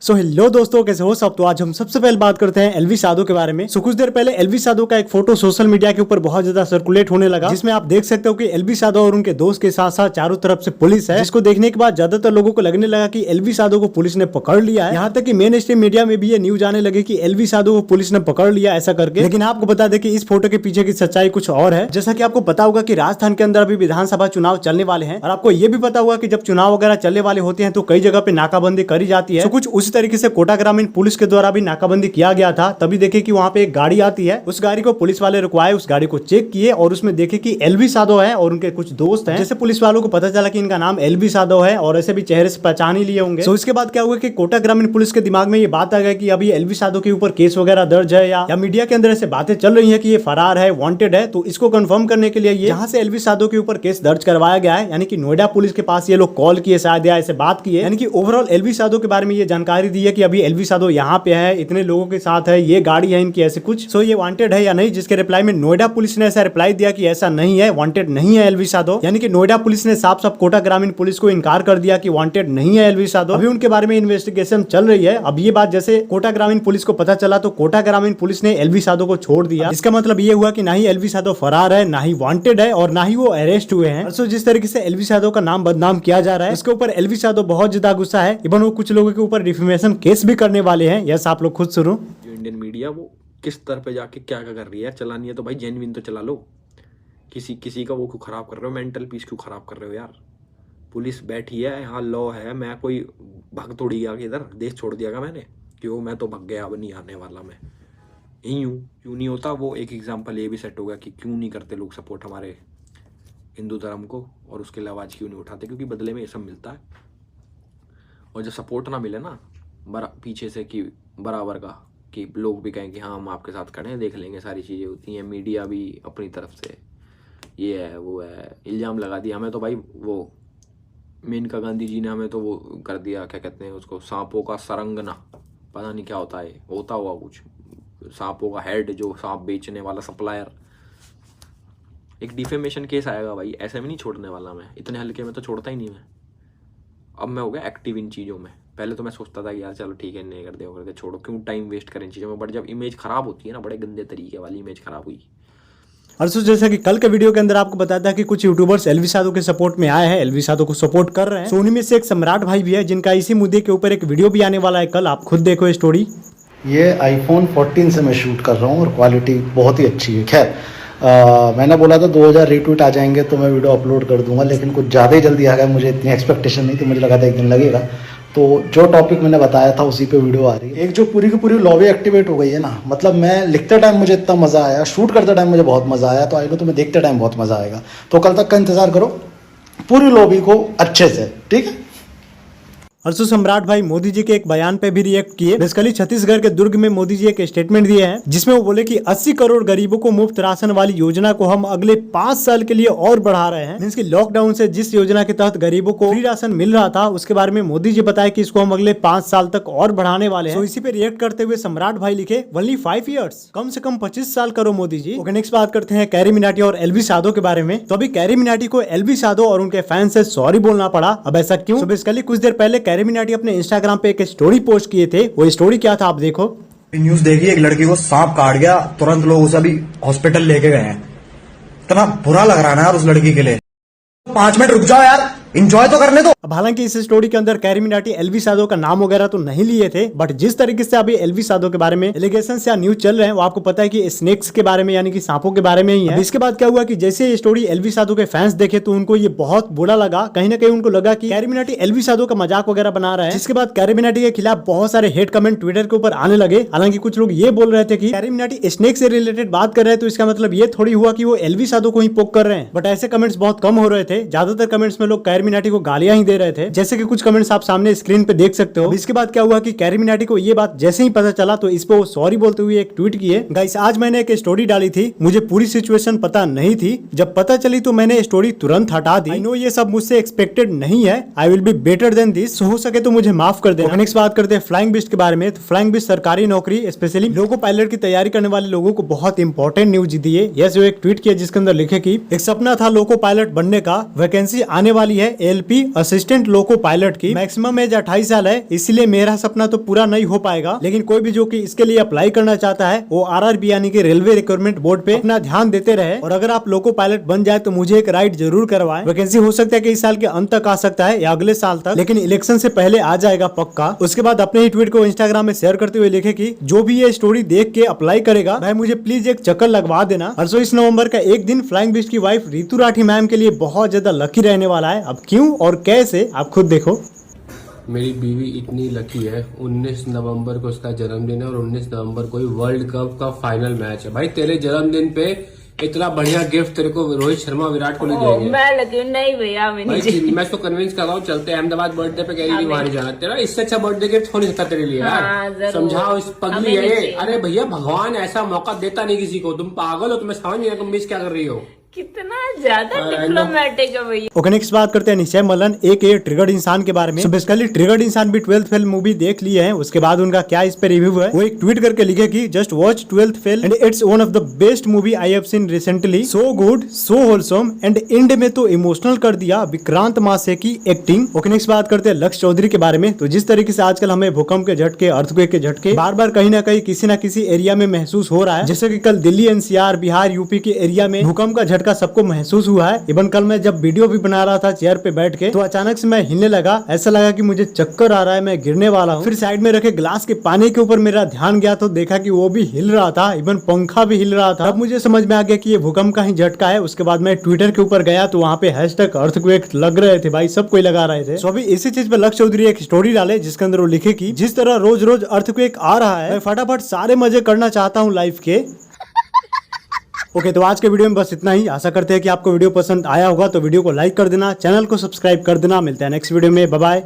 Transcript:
Hello दोस्तों, कैसे हो सब। तो आज हम सबसे पहले बात करते हैं एलवी साधु के बारे में। कुछ देर पहले एलवी साधु का एक फोटो सोशल मीडिया के ऊपर बहुत ज्यादा सर्कुलेट होने लगा, जिसमें आप देख सकते हो कि एलवी साधु और उनके दोस्त के साथ साथ चारों तरफ से पुलिस है, जिसको देखने के बाद ज्यादातर लोगों को लगने लगा कि एलवी साधु को पुलिस ने पकड़ लिया है। यहाँ तक कि मेन स्ट्रीम मीडिया में भी ये न्यूज आने लगे कि एलवी साधु को पुलिस ने पकड़ लिया ऐसा करके। लेकिन आपको बता दें कि इस फोटो के पीछे की सच्चाई कुछ और है। जैसा कि आपको पता होगा कि राजस्थान के अंदर अभी विधानसभा चुनाव चलने वाले हैं, और आपको ये भी पता होगा कि जब चुनाव वगैरह चलने वाले होते हैं तो कई जगह पे नाकाबंदी करी जाती है। कुछ उसी तरीके से कोटा ग्रामीण पुलिस के द्वारा भी नाकाबंदी किया गया था। तभी देखे कि वहाँ पे एक गाड़ी आती है, उस गाड़ी को पुलिस वाले रुकवाए, उस गाड़ी को चेक किए और उसमें देखे कि एलवी साधु है और उनके कुछ दोस्त हैं। जैसे पुलिस वालों को पता चला कि इनका नाम एलवी साधु है और ऐसे भी चेहरे से पहचान ही लिए होंगे। तो इसके बाद क्या हुआ कि कोटा ग्रामीण पुलिस के दिमाग में ये बात आ गई कि अभी एलवी साधु के ऊपर केस वगैरह दर्ज है या मीडिया के अंदर ऐसे बातें चल रही है कि ये फरार है, वांटेड है। तो इसको कंफर्म करने के लिए ये जहाँ से एलवी साधु के ऊपर केस दर्ज करवाया गया है, यानी कि नोएडा पुलिस के पास ये लोग कॉल किए शायद या ऐसे बात किए, यानी कि ओवरऑल एलवी साधु के बारे में ये जानकारी दी है कि अभी एलवी साधु यहाँ पे है, इतने लोगों के साथ है, ये गाड़ी है इनकी, ऐसे कुछ। सो ये वांटेड है या नहीं, जिसके रिप्लाई में नोएडा पुलिस ने ऐसा रिप्लाई दिया कि ऐसा नहीं है, वांटेड नहीं है एलवी साधु। यानी कि नोएडा पुलिस ने साफ साफ कोटा ग्रामीण पुलिस को इनकार कर दिया कि वांटेड नहीं है एलवी साधु। अभी उनके बारे में इन्वेस्टिगेशन चल रही है। अब ये बात जैसे कोटा ग्रामीण पुलिस को पता चला तो कोटा ग्रामीण पुलिस ने एलवी साधु को छोड़ दिया। इसका मतलब ये हुआ कि ना ही एलवी साधु फरार है, ना ही वांटेड है और ना ही वो अरेस्ट हुए हैं। सो जिस तरीके से एलवी साधु का नाम बदनाम किया जा रहा है, इसके ऊपर एलवी साधु बहुत ज्यादा गुस्सा है। इवन वो कुछ लोगों के ऊपर डिफेमेशन केस भी करने वाले हैं। यस, आप लोग खुद सुनो। इंडियन मीडिया वो किस स्तर पे जाके क्या क्या कर रही है। चलानी है तो भाई जेन्युइन तो चला लो। किसी का वो क्यों खराब कर रहे हो, मेंटल पीस क्यों खराब कर रहे हो यार। पुलिस बैठी है, यहाँ लॉ है। मैं कोई भाग तोड़ी गया कि इधर देश छोड़ दिया मैंने, क्यों मैं तो भग गया, अब नहीं आने वाला मैं यही हूँ। क्यों नहीं होता वो एक एग्जाम्पल ये भी सेट हो गया कि क्यों नहीं करते लोग सपोर्ट हमारे हिंदू धर्म को, और उसके लिए आवाज़ क्यों नहीं उठाते, क्योंकि बदले में ये सब मिलता है। और जब सपोर्ट ना मिले ना पीछे से कि बराबर का, कि लोग भी कहें कि हाँ हम आपके साथ खड़े हैं, देख लेंगे, सारी चीज़ें होती हैं। मीडिया भी अपनी तरफ से ये है वो है, इल्ज़ाम लगा दिया हमें। तो भाई वो मेनका गांधी जी ने हमें तो वो कर दिया, क्या कहते हैं उसको, सांपों का सरंगना, पता नहीं क्या होता है, होता हुआ कुछ, सांपों का हेड, जो सांप बेचने वाला सप्लायर। एक डिफेमेशन केस आएगा भाई, ऐसे में नहीं छोड़ने वाला मैं, इतने हल्के में तो छोड़ता ही नहीं मैं। अब मैं हो गया एक्टिव इन चीज़ों में। पहले तो मैं सोचता था कि यार चलो ठीक है, नहीं कर दे, करके छोड़ो, क्यों टाइम वेस्ट करें इन चीज़ों में। बट जब इमेज खराब होती है ना, बड़े गंदे तरीके वाली इमेज खराब हुई। और जैसा कि कल के वीडियो के अंदर आपको बताया था कि कुछ यूट्यूबर्स एलवी साधु के सपोर्ट में आए हैं, एलवी साधु को सपोर्ट कर रहे हैं। सोनी में से एक सम्राट भाई भी है, जिनका इसी मुद्दे के ऊपर एक वीडियो भी आने वाला है कल, आप खुद देखो स्टोरी। ये आईफोन 14 से मैं शूट कर रहा हूँ और क्वालिटी बहुत ही अच्छी है। खैर मैंने बोला था 2000 रीट्वीट आ जाएंगे तो मैं वीडियो अपलोड कर दूंगा, लेकिन कुछ ज़्यादा ही जल्दी आ गया। मुझे इतनी एक्सपेक्टेशन नहीं थी, मुझे लगा था एक दिन लगेगा। तो जो टॉपिक मैंने बताया था उसी पे वीडियो आ रही है। एक जो पूरी की पूरी लॉबी एक्टिवेट हो गई है ना, मतलब मैं लिखते टाइम मुझे इतना मज़ा आया, शूट करते टाइम मुझे बहुत मज़ा आया, तो आई नो तुम्हें देखते टाइम बहुत मज़ा आएगा। तो कल तक का इंतज़ार करो पूरी लॉबी को अच्छे से, ठीक है। और सम्राट भाई मोदी जी के एक बयान पे भी रिएक्ट किए। बेसिकली छत्तीसगढ़ के दुर्ग में मोदी जी एक स्टेटमेंट दिए हैं, जिसमें वो बोले कि 80 करोड़ गरीबों को मुफ्त राशन वाली योजना को हम अगले 5 साल के लिए और बढ़ा रहे हैं। मींस कि लॉकडाउन से जिस योजना के तहत गरीबों को फ्री राशन मिल रहा था, उसके बारे में मोदी जी बताए कि इसको हम अगले 5 साल तक और बढ़ाने वाले हैं। तो इसी पे रिएक्ट करते हुए सम्राट भाई लिखे ओनली 5 ईयर्स, कम से कम 25 साल करो मोदी जी। ओके, नेक्स्ट बात करते हैं कैरी मिनाटी और एलवी साधु के बारे में। तो अभी कैरी मिनाटी को एलवी साधु और उनके फैंस से सॉरी बोलना पड़ा। अब ऐसा क्यों? तो बेसिकली कुछ देर पहले कैरी मिनाटी अपने इंस्टाग्राम पे एक स्टोरी पोस्ट किए थे। वो स्टोरी क्या था आप देखो। न्यूज देखिए, एक लड़की को सांप काट गया, तुरंत लोग उसे अभी हॉस्पिटल लेके गए हैं। इतना बुरा लग रहा है ना यार उस लड़की के लिए। 5 मिनट रुक जाओ यार, एंजॉय तो करने दो। अब हालांकि इस स्टोरी के अंदर कैरी मिनाटी एलवी साधु का नाम वगैरह तो नहीं लिए थे, बट जिस तरीके से अभी एलवी साधु के बारे में एलिगेशन या न्यूज चल रहे हैं, वो आपको पता है कि स्नेक्स के बारे में, यानी कि सांपों के बारे में ही है। इसके बाद क्या हुआ कि जैसे ये स्टोरी एलवी साधु के फैंस देखे तो उनको ये बहुत बुरा लगा। कहीं ना कहीं उनको लगा कि कैरी मिनाटी एलवी साधु का मजाक वगैरह बना रहा है। जिसके बाद कैरी मिनाटी के खिलाफ बहुत सारे हेट कमेंट ट्विटर के ऊपर आने लगे। हालांकि कुछ लोग ये बोल रहे थे कि कैरी मिनाटी स्नेक से रिलेटेड बात कर रहे हैं, तो इसका मतलब ये थोड़ी हुआ कि वो एलवी साधु को ही पोक कर रहे हैं। बट ऐसे कमेंट्स बहुत कम हो रहे थे। ज्यादातर कमेंट्स में लोग कैरी मिनाटी को गालियां ही दे रहे थे, जैसे कि कुछ कमेंट्स आप सामने स्क्रीन पे देख सकते हो। इसके बाद क्या हुआ कि कैरी मिनाटी को ये बात जैसे ही पता चला तो इस पे वो सॉरी बोलते हुए एक ट्वीट किए। गाइस, आज मैंने एक स्टोरी डाली थी, मुझे पूरी सिचुएशन पता नहीं थी, जब पता चली तो मैंने स्टोरी तुरंत हटा दी। आई नो ये सब मुझसे एक्सपेक्टेड नहीं है, I will be better than this, हो सके तो मुझे माफ कर देना। नेक्स्ट बात करते हैं फ्लाइंग बिस्ट के बारे में। तो फ्लाइंग बिस्ट सरकारी नौकरी, स्पेशली लोको पायलट की तैयारी करने वाले लोगों को बहुत इंपॉर्टेंट न्यूज दी है। यस, जो एक ट्वीट किया जिसके अंदर लिखे कि एक सपना था लोको पायलट बनने का, वैकेंसी आने वाली है है एलपी असिस्टेंट लोको पायलट की। मैक्सिमम एज 28 साल है, इसलिए मेरा सपना तो पूरा नहीं हो पाएगा, लेकिन कोई भी जो कि इसके लिए अप्लाई करना चाहता है वो आरआरबी यानी कि रेलवे रिक्रूटमेंट बोर्ड पे अपना ध्यान देते रहे। और अगर आप लोको पायलट बन जाए तो मुझे एक राइड जरूर करवाएं। वैकेंसी हो सकता है कि इस साल के अंत तक आ सकता है या अगले साल तक, लेकिन इलेक्शन से पहले आ जाएगा पक्का। उसके बाद अपने ही ट्वीट को इंस्टाग्राम में शेयर करते हुए लिखे कि जो भी ये स्टोरी देख के अप्लाई करेगा भाई मुझे प्लीज एक चक्कर लगवा देना। 28 नवंबर का एक दिन फ्लाइंग बिस्ट की वाइफ रितु राठी मैम के लिए बहुत ज्यादा लकी रहने वाला है। अब क्यों और कैसे आप खुद देखो। मेरी बीवी इतनी लकी है, 19 नवंबर को उसका जन्मदिन है और 19 नवंबर को ही वर्ल्ड कप का फाइनल मैच है। भाई तेरे जन्मदिन पे इतना बढ़िया गिफ्ट तेरे को रोहित शर्मा विराट कोहली देंगे। मैं लकी नहीं भैया, भाई मैं इसको कन्विंस कर रहा हूँ, चलते हैं अहमदाबाद बर्थडे पे, कह रही वहां नहीं जाना। तेरा इससे अच्छा बर्थडे गिफ्ट हो नहीं सकता तेरे लिए यार। समझाओ इस पगली है ये। अरे भैया भगवान ऐसा मौका देता नहीं किसी को, तुम पागल हो, तुम्हें समझ नहीं आया तुम मिस क्या कर रही हो। कितना ज्यादा डिप्लोमेटिक है भैया। ओके नेक्स्ट बात करते हैं निश्चय मल्लन एक ट्रिगर्ड इंसान के बारे में। So बेसिकली ट्रिगर्ड इंसान भी 12th फेल मूवी देख लिए हैं, उसके बाद उनका क्या इस पे रिव्यू है वो एक ट्वीट करके लिखे कि just watch 12th fail and it's one of the best movie I have seen recently, so good so wholesome and and में तो इमोशनल कर दिया विक्रांत मासे की एक्टिंग। ओके नेक्स्ट बात करते हैं लक्ष्य चौधरी के बारे में। तो जिस तरीके से आजकल हमें भूकंप के झटके, अर्थक्वेक के झटके बार बार कहीं ना कहीं किसी न किसी एरिया में महसूस हो रहा है, जैसे कि कल दिल्ली एनसीआर बिहार यूपी के एरिया में भूकंप का झटका सबको महसूस हुआ है। इवन कल मैं जब वीडियो भी बना रहा था चेयर पे बैठ के तो अचानक से मैं हिलने लगा, ऐसा लगा कि मुझे चक्कर आ रहा है, मैं गिरने वाला हूँ। फिर साइड में रखे ग्लास के पानी के ऊपर मेरा ध्यान गया तो देखा कि वो भी हिल रहा था, इवन पंखा भी हिल रहा था। अब मुझे समझ में आ गया कि ये भूकंप का ही झटका है। उसके बाद मैं ट्विटर के ऊपर गया तो वहाँ पे हैशटैग अर्थक्वेक लग रहे थे भाई, सब कोई लगा रहे थे। तो अभी इसी चीज पे लक्ष्य चौधरी एक स्टोरी डाले जिसके अंदर वो लिखे कि जिस तरह रोज रोज अर्थक्वेक आ रहा है मैं फटाफट सारे मजे करना चाहता हूँ लाइफ के। ओके तो आज के वीडियो में बस इतना ही। आशा करते हैं कि आपको वीडियो पसंद आया होगा, तो वीडियो को लाइक कर देना, चैनल को सब्सक्राइब कर देना। मिलते हैं नेक्स्ट वीडियो में, बाय बाय।